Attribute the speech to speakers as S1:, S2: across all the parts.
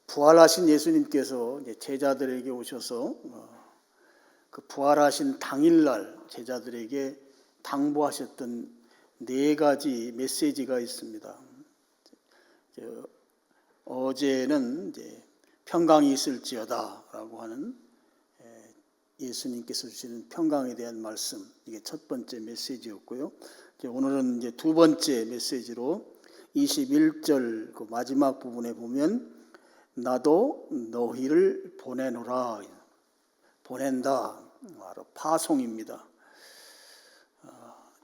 S1: 부활하신 예수님께서 이제 제자들에게 오셔서 그 부활하신 당일날 제자들에게 당부하셨던 네 가지 메시지가 있습니다. 어제는 이제 평강이 있을지어다라고 하는 예수님께서 주시는 평강에 대한 말씀, 이게 첫 번째 메시지였고요. 오늘은 이제 두 번째 메시지로 21절 그 마지막 부분에 보면 나도 너희를 보내노라, 보낸다, 바로 파송입니다.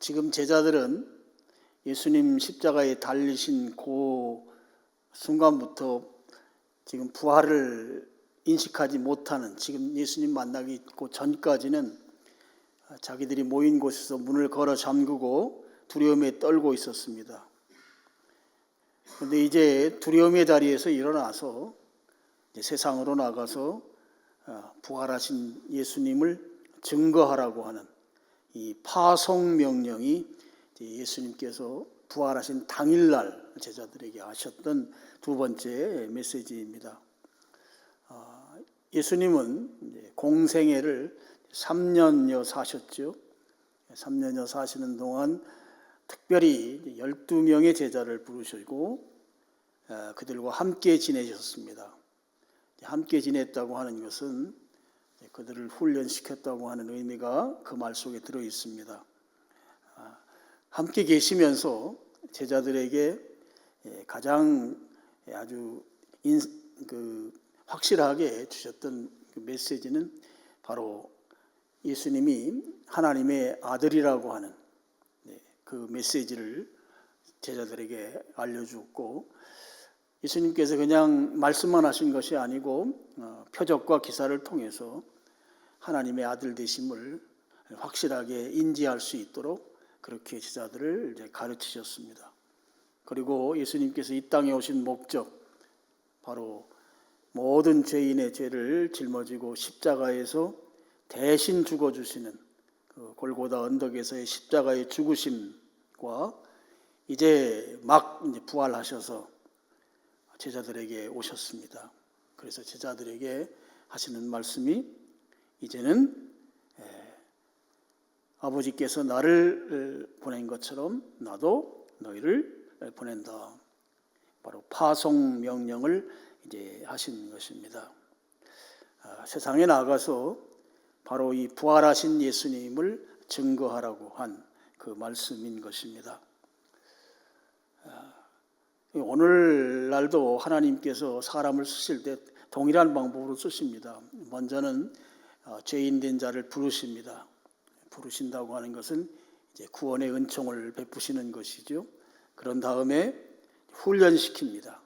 S1: 지금 제자들은 예수님 십자가에 달리신 그 순간부터 지금 부활을 인식하지 못하는, 지금 예수님 만나기 전까지는 자기들이 모인 곳에서 문을 걸어 잠그고 두려움에 떨고 있었습니다. 그런데 이제 두려움의 자리에서 일어나서 세상으로 나가서 부활하신 예수님을 증거하라고 하는 이 파송 명령이 예수님께서 부활하신 당일날 제자들에게 하셨던 두 번째 메시지입니다. 예수님은 공생애를 3년여 사셨죠. 3년여 사시는 동안 특별히 12명의 제자를 부르시고 그들과 함께 지내셨습니다. 함께 지냈다고 하는 것은 그들을 훈련시켰다고 하는 의미가 그 말 속에 들어 있습니다. 함께 계시면서 제자들에게 가장 아주 확실하게 주셨던 그 메시지는 바로 예수님이 하나님의 아들이라고 하는 그 메시지를 제자들에게 알려주었고, 예수님께서 그냥 말씀만 하신 것이 아니고 표적과 기사를 통해서 하나님의 아들 되심을 확실하게 인지할 수 있도록 그렇게 제자들을 이제 가르치셨습니다. 그리고 예수님께서 이 땅에 오신 목적, 바로 모든 죄인의 죄를 짊어지고 십자가에서 대신 죽어주시는 그 골고다 언덕에서의 십자가의 죽으심과 이제 부활하셔서 제자들에게 오셨습니다. 그래서 제자들에게 하시는 말씀이 이제는 아버지께서 나를 보낸 것처럼 나도 너희를 보낸다. 바로 파송 명령을 이제 하신 것입니다. 세상에 나가서 바로 이 부활하신 예수님을 증거하라고 한 그 말씀인 것입니다. 오늘날도 하나님께서 사람을 쓰실 때 동일한 방법으로 쓰십니다. 먼저는 죄인 된 자를 부르십니다. 부르신다고 하는 것은 이제 구원의 은총을 베푸시는 것이죠. 그런 다음에 훈련시킵니다.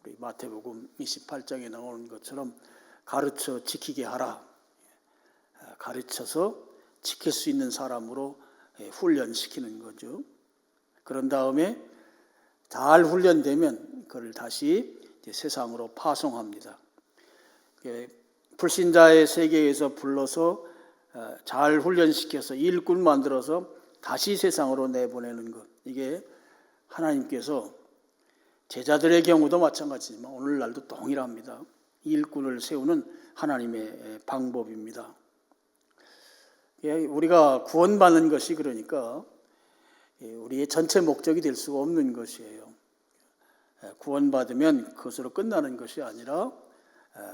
S1: 우리 마태복음 28장에 나오는 것처럼 가르쳐 지키게 하라. 가르쳐서 지킬 수 있는 사람으로 훈련시키는 거죠. 그런 다음에 잘 훈련되면 그를 다시 세상으로 파송합니다. 불신자의 세계에서 불러서 잘 훈련시켜서 일꾼 만들어서 다시 세상으로 내보내는 것, 이게 하나님께서 제자들의 경우도 마찬가지지만 오늘날도 동일합니다. 일꾼을 세우는 하나님의 방법입니다. 우리가 구원받는 것이 그러니까 우리의 전체 목적이 될 수가 없는 것이에요. 구원받으면 그것으로 끝나는 것이 아니라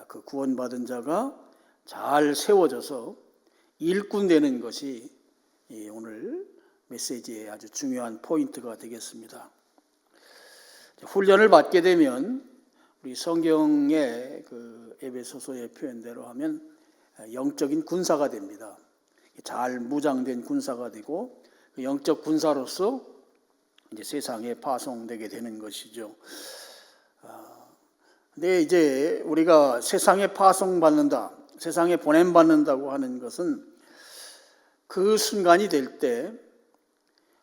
S1: 그 구원받은 자가 잘 세워져서 일꾼 되는 것이 오늘 메시지의 아주 중요한 포인트가 되겠습니다. 훈련을 받게 되면 우리 성경의 그 에베소서의 표현대로 하면 영적인 군사가 됩니다. 잘 무장된 군사가 되고 그 영적 군사로서 이제 세상에 파송되게 되는 것이죠. 근데 이제 우리가 세상에 파송받는다, 세상에 보냄받는다고 하는 것은 그 순간이 될 때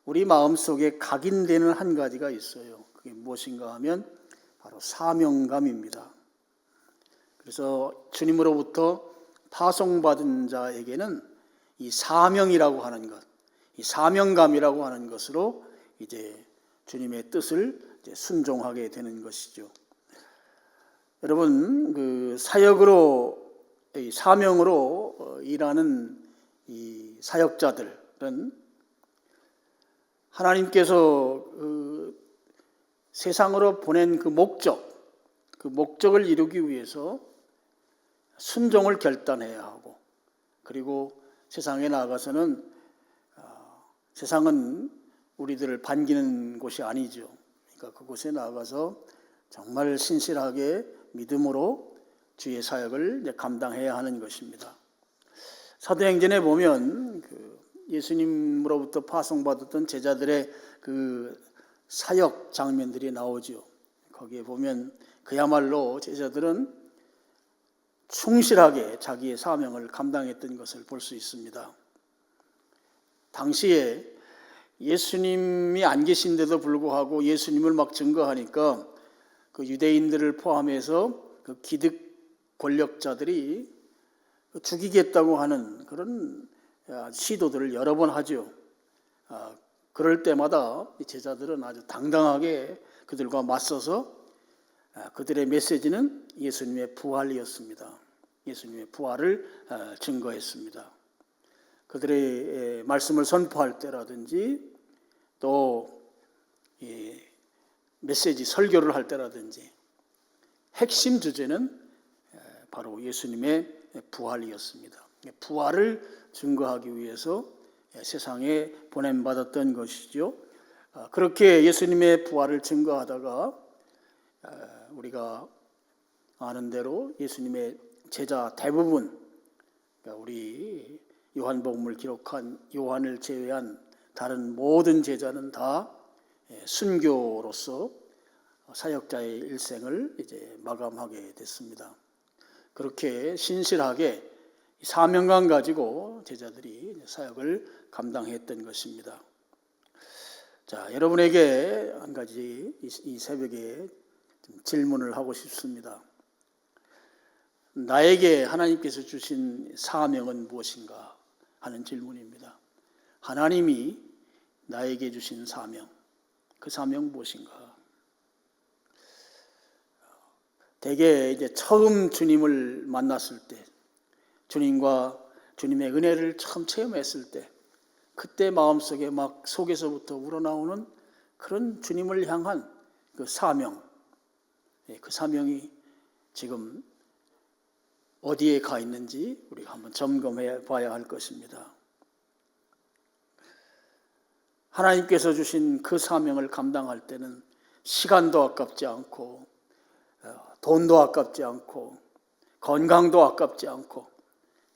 S1: 우리 마음속에 각인되는 한 가지가 있어요. 그게 무엇인가 하면 바로 사명감입니다. 그래서 주님으로부터 파송받은 자에게는 이 사명이라고 하는 것, 이 사명감이라고 하는 것으로 이제 주님의 뜻을 이제 순종하게 되는 것이죠. 여러분, 그 사역으로, 사명으로 일하는 이 사역자들은 하나님께서 그 세상으로 보낸 그 목적을 이루기 위해서 순종을 결단해야 하고, 그리고 세상에 나아가서는 세상은 우리들을 반기는 곳이 아니죠. 그러니까 그곳에 나아가서 정말 신실하게 믿음으로 주의 사역을 감당해야 하는 것입니다. 사도행전에 보면 그 예수님으로부터 파송받았던 제자들의 그 사역 장면들이 나오죠. 거기에 보면 그야말로 제자들은 충실하게 자기의 사명을 감당했던 것을 볼 수 있습니다. 당시에 예수님이 안 계신데도 불구하고 예수님을 막 증거하니까 그 유대인들을 포함해서 그 기득 권력자들이 죽이겠다고 하는 그런 시도들을 여러 번 하죠. 그럴 때마다 제자들은 아주 당당하게 그들과 맞서서 그들의 메시지는 예수님의 부활이었습니다. 예수님의 부활을 증거했습니다. 그들의 말씀을 선포할 때라든지 또 메시지 설교를 할 때라든지 핵심 주제는 바로 예수님의 부활이었습니다. 부활을 증거하기 위해서 세상에 보냄받았던 것이죠. 그렇게 예수님의 부활을 증거하다가 우리가 아는 대로 예수님의 제자 대부분, 우리 요한복음을 기록한 요한을 제외한 다른 모든 제자는 다 순교로서 사역자의 일생을 이제 마감하게 됐습니다. 그렇게 신실하게 사명감 가지고 제자들이 사역을 감당했던 것입니다. 자, 여러분에게 한 가지 이 새벽에 좀 질문을 하고 싶습니다. 나에게 하나님께서 주신 사명은 무엇인가 하는 질문입니다. 하나님이 나에게 주신 사명, 그 사명 무엇인가? 대개 이제 처음 주님을 만났을 때, 주님과 주님의 은혜를 처음 체험했을 때, 그때 마음속에 막 속에서부터 우러나오는 그런 주님을 향한 그 사명, 그 사명이 지금 어디에 가 있는지 우리가 한번 점검해 봐야 할 것입니다. 하나님께서 주신 그 사명을 감당할 때는 시간도 아깝지 않고 돈도 아깝지 않고 건강도 아깝지 않고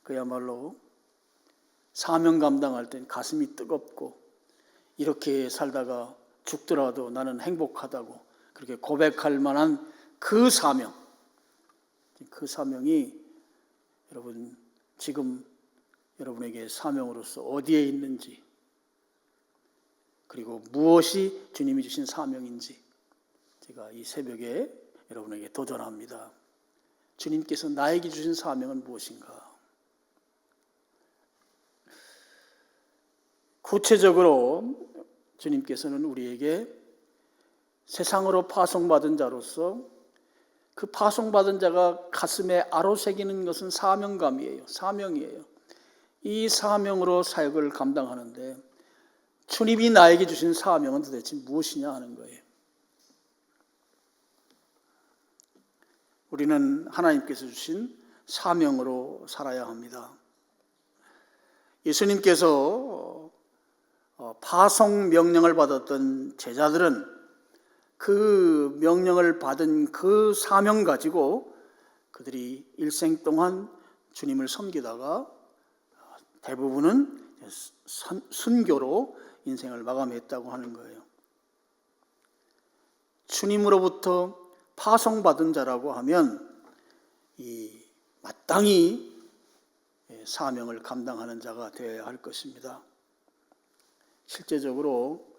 S1: 그야말로 사명 감당할 땐 가슴이 뜨겁고 이렇게 살다가 죽더라도 나는 행복하다고 그렇게 고백할 만한 그 사명, 그 사명이 여러분 지금 여러분에게 사명으로서 어디에 있는지, 그리고 무엇이 주님이 주신 사명인지 제가 이 새벽에 여러분에게 도전합니다. 주님께서 나에게 주신 사명은 무엇인가? 구체적으로 주님께서는 우리에게 세상으로 파송받은 자로서 그 파송받은 자가 가슴에 아로새기는 것은 사명감이에요. 사명이에요. 이 사명으로 사역을 감당하는데 주님이 나에게 주신 사명은 도대체 무엇이냐 하는 거예요. 우리는 하나님께서 주신 사명으로 살아야 합니다. 예수님께서 파송 명령을 받았던 제자들은 그 명령을 받은 그 사명 가지고 그들이 일생 동안 주님을 섬기다가 대부분은 순교로 인생을 마감했다고 하는 거예요. 주님으로부터 파송받은 자라고 하면 이 마땅히 사명을 감당하는 자가 되어야 할 것입니다. 실제적으로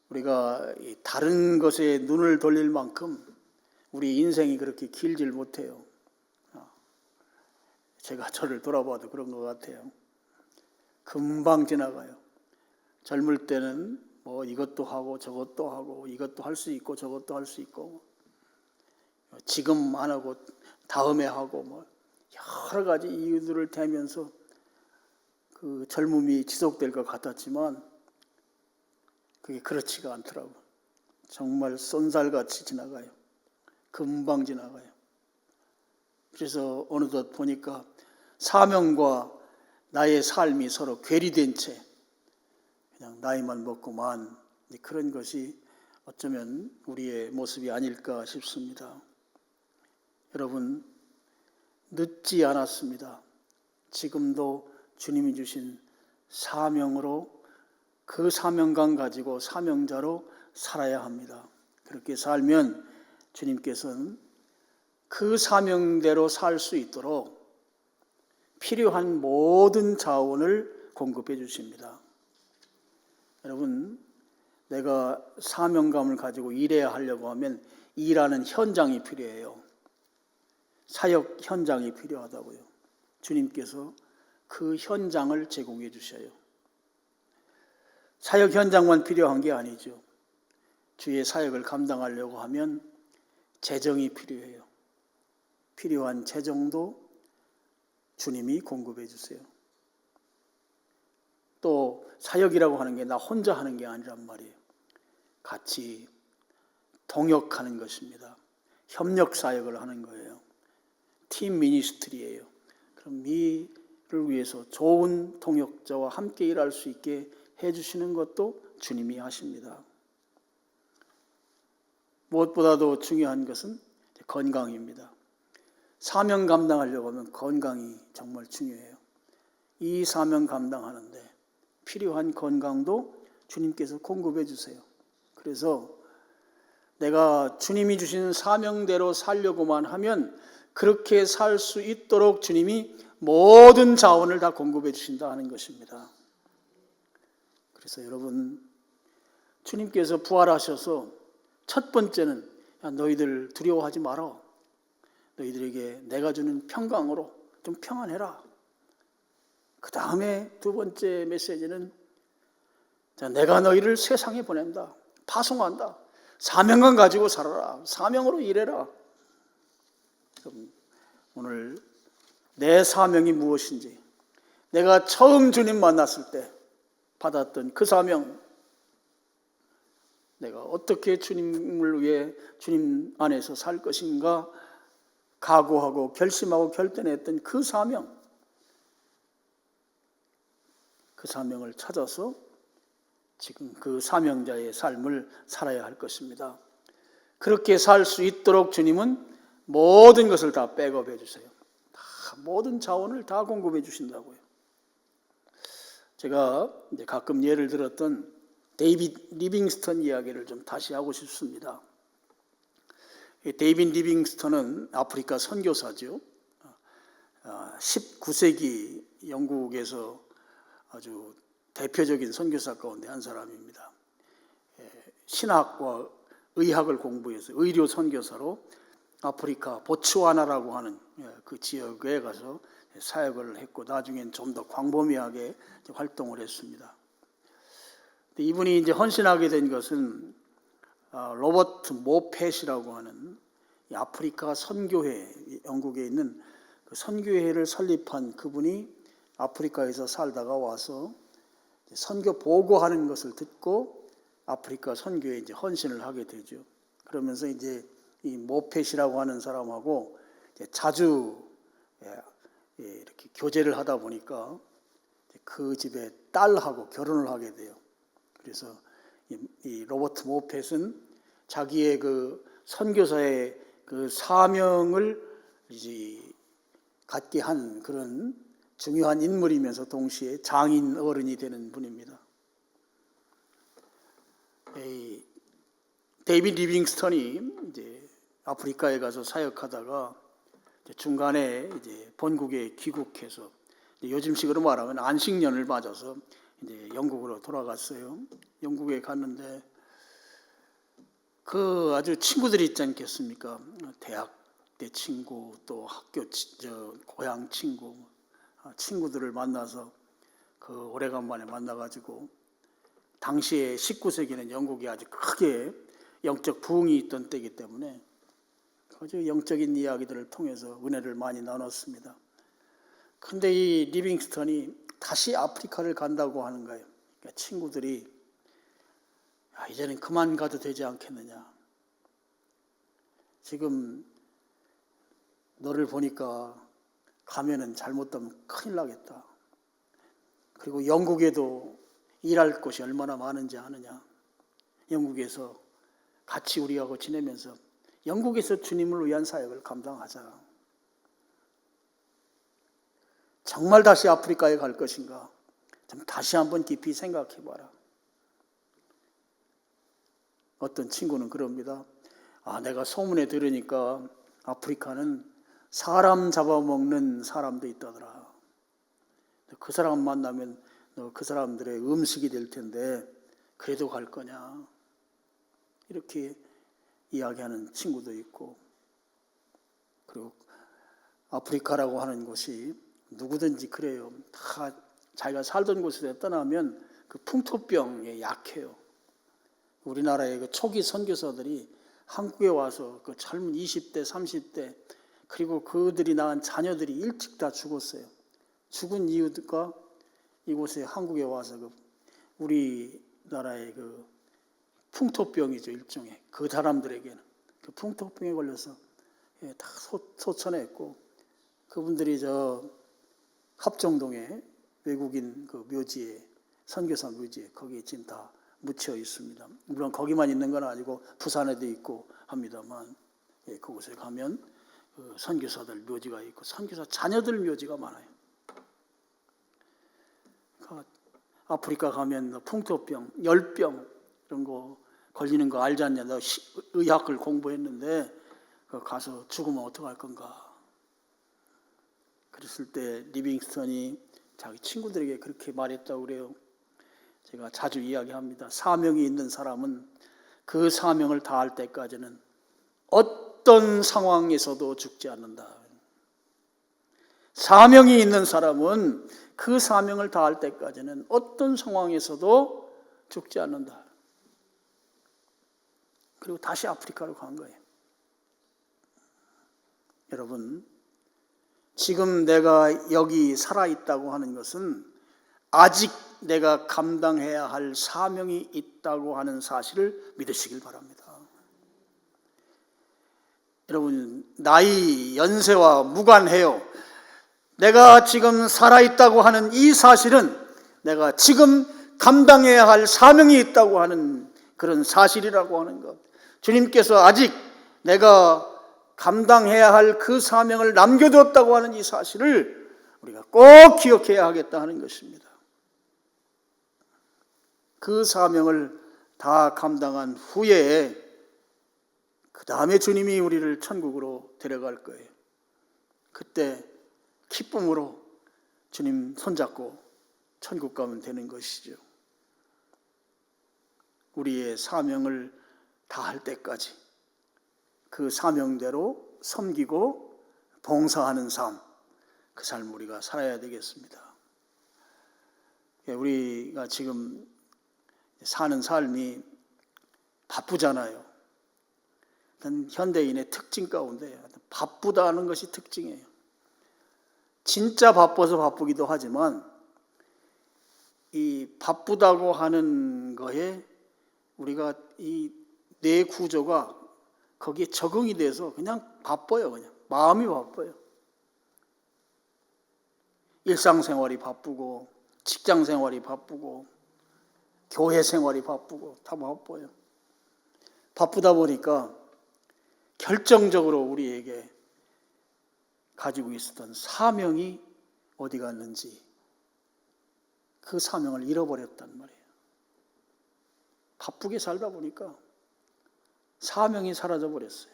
S1: 우리가 다른 것에 눈을 돌릴 만큼 우리 인생이 그렇게 길질 못해요. 제가 저를 돌아봐도 그런 것 같아요. 금방 지나가요. 젊을 때는 뭐 이것도 하고 저것도 하고 이것도 할 수 있고 저것도 할 수 있고 지금 안 하고 다음에 하고 뭐 여러 가지 이유들을 대면서 그 젊음이 지속될 것 같았지만 그게 그렇지가 않더라고. 정말 쏜살같이 지나가요. 금방 지나가요. 그래서 어느덧 보니까 사명과 나의 삶이 서로 괴리된 채 그냥 나이만 먹고만, 그런 것이 어쩌면 우리의 모습이 아닐까 싶습니다. 여러분, 늦지 않았습니다. 지금도 주님이 주신 사명으로, 그 사명감 가지고 사명자로 살아야 합니다. 그렇게 살면 주님께서는 그 사명대로 살 수 있도록 필요한 모든 자원을 공급해 주십니다. 여러분, 내가 사명감을 가지고 일해야 하려고 하면 일하는 현장이 필요해요. 사역 현장이 필요하다고요. 주님께서 그 현장을 제공해 주셔요. 사역 현장만 필요한 게 아니죠. 주의 사역을 감당하려고 하면 재정이 필요해요. 필요한 재정도 주님이 공급해 주세요. 또 사역이라고 하는 게 나 혼자 하는 게 아니란 말이에요. 같이 동역하는 것입니다. 협력 사역을 하는 거예요. 팀 미니스트리예요. 그럼 이를 위해서 좋은 동역자와 함께 일할 수 있게 해주시는 것도 주님이 하십니다. 무엇보다도 중요한 것은 건강입니다. 사명 감당하려고 하면 건강이 정말 중요해요. 이 사명 감당하는데 필요한 건강도 주님께서 공급해 주세요. 그래서 내가 주님이 주신 사명대로 살려고만 하면 그렇게 살 수 있도록 주님이 모든 자원을 다 공급해 주신다 하는 것입니다. 그래서 여러분, 주님께서 부활하셔서 첫 번째는 야, 너희들 두려워하지 마라. 너희들에게 내가 주는 평강으로 좀 평안해라. 그 다음에 두 번째 메시지는 자, 내가 너희를 세상에 보낸다. 파송한다. 사명감 가지고 살아라. 사명으로 일해라. 그럼 오늘 내 사명이 무엇인지, 내가 처음 주님 만났을 때 받았던 그 사명, 내가 어떻게 주님을 위해 주님 안에서 살 것인가 각오하고 결심하고 결단했던 그 사명, 그 사명을 찾아서 지금 그 사명자의 삶을 살아야 할 것입니다. 그렇게 살 수 있도록 주님은 모든 것을 다 백업해 주세요. 모든 자원을 다 공급해 주신다고요. 제가 이제 가끔 예를 들었던 데이빗 리빙스턴 이야기를 좀 다시 하고 싶습니다. 데이빗 리빙스턴은 아프리카 선교사죠. 19세기 영국에서 아주 대표적인 선교사 가운데 한 사람입니다. 신학과 의학을 공부해서 의료 선교사로 아프리카 보츠와나라고 하는 그 지역에 가서 사역을 했고 나중엔 좀 더 광범위하게 활동을 했습니다. 이분이 이제 헌신하게 된 것은 로버트 모펫이라고 하는 아프리카 선교회, 영국에 있는 그 선교회를 설립한 그분이 아프리카에서 살다가 와서 선교 보고하는 것을 듣고 아프리카 선교에 이제 헌신을 하게 되죠. 그러면서 이제 이 모펫이라고 하는 사람하고 자주 이렇게 교제를 하다 보니까 그 집의 딸하고 결혼을 하게 돼요. 그래서 이 로버트 모펫은 자기의 그 선교사의 그 사명을 이제 갖게 한 그런 중요한 인물이면서 동시에 장인 어른이 되는 분입니다. 데이빗 리빙스턴이 이제 아프리카에 가서 사역하다가 중간에 이제 본국에 귀국해서 요즘식으로 말하면 안식년을 맞아서 이제 영국으로 돌아갔어요. 영국에 갔는데 그 아주 친구들이 있지 않겠습니까? 대학 때 친구, 또 학교 고향 친구, 친구들을 만나서 그 오래간만에 만나가지고 당시에 19세기는 영국이 아주 크게 영적 부흥이 있던 때이기 때문에 아주 영적인 이야기들을 통해서 은혜를 많이 나눴습니다. 근데 이 리빙스턴이 다시 아프리카를 간다고 하는 거예요. 그러니까 친구들이 이제는 그만 가도 되지 않겠느냐. 지금 너를 보니까 가면은 잘못되면 큰일 나겠다. 그리고 영국에도 일할 곳이 얼마나 많은지 아느냐. 영국에서 같이 우리하고 지내면서 영국에서 주님을 위한 사역을 감당하자. 정말 다시 아프리카에 갈 것인가? 좀 다시 한번 깊이 생각해 봐라. 어떤 친구는 그럽니다. 내가 소문에 들으니까 아프리카는 사람 잡아먹는 사람도 있다더라. 그 사람 만나면 너 그 사람들의 음식이 될 텐데 그래도 갈 거냐? 이렇게 이야기하는 친구도 있고, 그리고 아프리카라고 하는 곳이 누구든지 그래요. 다 자기가 살던 곳에서 떠나면 그 풍토병에 약해요. 우리나라의 그 초기 선교사들이 한국에 와서 그 젊은 20대, 30대 그리고 그들이 낳은 자녀들이 일찍 다 죽었어요. 죽은 이유가 이곳에 한국에 와서 그 우리나라의 그 풍토병이죠, 일종의. 그 사람들에게는 그 풍토병에 걸려서 다 소천했고, 그분들이 저 합정동에 외국인 그 묘지에, 선교사 묘지에 거기에 지금 다 묻혀 있습니다. 물론 거기만 있는 건 아니고 부산에도 있고 합니다만, 그곳에 가면 그 선교사들 묘지가 있고 선교사 자녀들 묘지가 많아요. 아프리카 가면 풍토병, 열병 이런 거 걸리는 거 알지 않냐? 너 의학을 공부했는데 가서 죽으면 어떡할 건가? 그랬을 때 리빙스턴이 자기 친구들에게 그렇게 말했다고 그래요. 제가 자주 이야기합니다. 사명이 있는 사람은 그 사명을 다할 때까지는 어떤 상황에서도 죽지 않는다. 사명이 있는 사람은 그 사명을 다할 때까지는 어떤 상황에서도 죽지 않는다. 그리고 다시 아프리카로 간 거예요. 여러분, 지금 내가 여기 살아있다고 하는 것은 아직 내가 감당해야 할 사명이 있다고 하는 사실을 믿으시길 바랍니다. 여러분, 나이, 연세와 무관해요. 내가 지금 살아있다고 하는 이 사실은 내가 지금 감당해야 할 사명이 있다고 하는 그런 사실이라고 하는 것. 주님께서 아직 내가 감당해야 할 그 사명을 남겨두었다고 하는 이 사실을 우리가 꼭 기억해야 하겠다 하는 것입니다. 그 사명을 다 감당한 후에 그 다음에 주님이 우리를 천국으로 데려갈 거예요. 그때 기쁨으로 주님 손잡고 천국 가면 되는 것이죠. 우리의 사명을 다할 때까지 그 사명대로 섬기고 봉사하는 삶, 그 삶 우리가 살아야 되겠습니다. 우리가 지금 사는 삶이 바쁘잖아요. 현대인의 특징 가운데 바쁘다는 것이 특징이에요. 진짜 바빠서 바쁘기도 하지만 이 바쁘다고 하는 거에 우리가 이 뇌 구조가 거기에 적응이 돼서 그냥 바빠요. 그냥 마음이 바빠요. 일상생활이 바쁘고 직장생활이 바쁘고 교회 생활이 바쁘고 다 바빠요. 바쁘다 보니까 결정적으로 우리에게 가지고 있었던 사명이 어디 갔는지 그 사명을 잃어버렸단 말이에요. 바쁘게 살다 보니까 사명이 사라져버렸어요.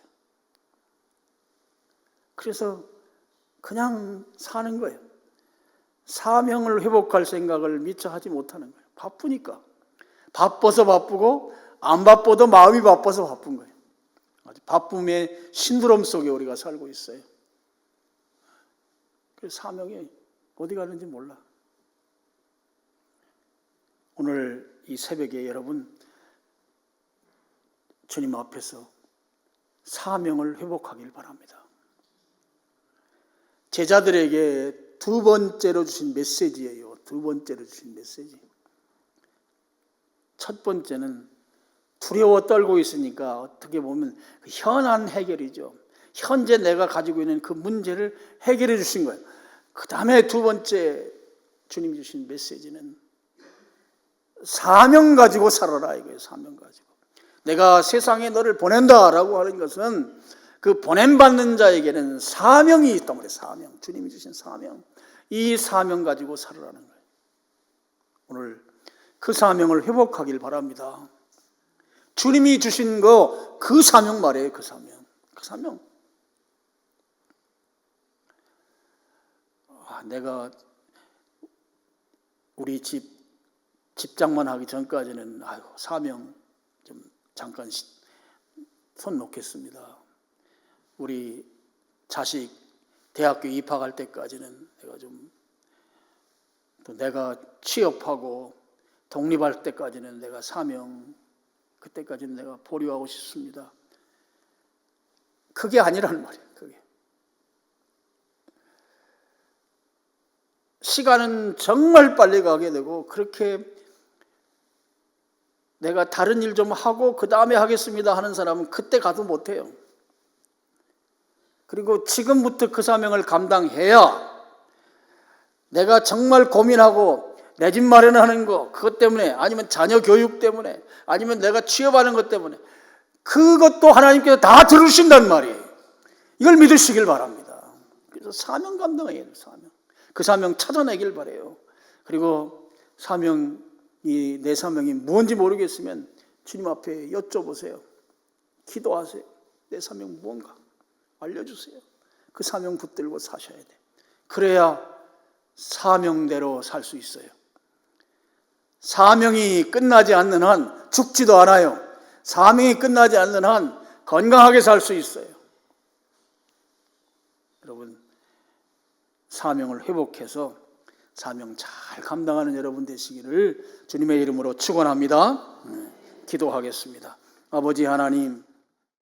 S1: 그래서 그냥 사는 거예요. 사명을 회복할 생각을 미처 하지 못하는 거예요. 바쁘니까. 바빠서 바쁘고 안 바빠도 마음이 바빠서 바쁜 거예요. 바쁨의 신두름 속에 우리가 살고 있어요. 그래서 사명이 어디 가는지 몰라. 오늘 이 새벽에 여러분 주님 앞에서 사명을 회복하길 바랍니다. 제자들에게 두 번째로 주신 메시지예요. 두 번째로 주신 메시지. 첫 번째는 두려워 떨고 있으니까 어떻게 보면 현안 해결이죠. 현재 내가 가지고 있는 그 문제를 해결해 주신 거예요. 그 다음에 두 번째 주님이 주신 메시지는 사명 가지고 살아라 이거예요. 사명 가지고. 내가 세상에 너를 보낸다라고 하는 것은 그 보냄받는 자에게는 사명이 있단 말이에요. 사명. 주님이 주신 사명. 이 사명 가지고 살아라는 거예요. 오늘 그 사명을 회복하길 바랍니다. 주님이 주신 거 그 사명 말이에요. 그 사명. 그 사명. 내가 우리 집장만 하기 전까지는 사명 좀 잠깐 손 놓겠습니다. 우리 자식 대학교 입학할 때까지는 내가 좀, 또 내가 취업하고 독립할 때까지는 내가 사명, 그때까지는 내가 보류하고 싶습니다. 그게 아니란 말이에요. 그게. 시간은 정말 빨리 가게 되고, 그렇게 내가 다른 일 좀 하고 그 다음에 하겠습니다 하는 사람은 그때 가도 못해요. 그리고 지금부터 그 사명을 감당해야 내가 정말 고민하고 내 집 마련하는 거 그것 때문에, 아니면 자녀 교육 때문에, 아니면 내가 취업하는 것 때문에, 그것도 하나님께서 다 들으신단 말이에요. 이걸 믿으시길 바랍니다. 그래서 사명 감당해야 돼요. 사명. 그 사명 찾아내길 바라요. 그리고 사명이, 내 사명이 뭔지 모르겠으면 주님 앞에 여쭤보세요. 기도하세요. 내 사명 무언가 알려주세요. 그 사명 붙들고 사셔야 돼. 그래야 사명대로 살 수 있어요. 사명이 끝나지 않는 한 죽지도 않아요. 사명이 끝나지 않는 한 건강하게 살 수 있어요. 여러분, 사명을 회복해서 사명 잘 감당하는 여러분 되시기를 주님의 이름으로 축원합니다. 기도하겠습니다. 아버지 하나님,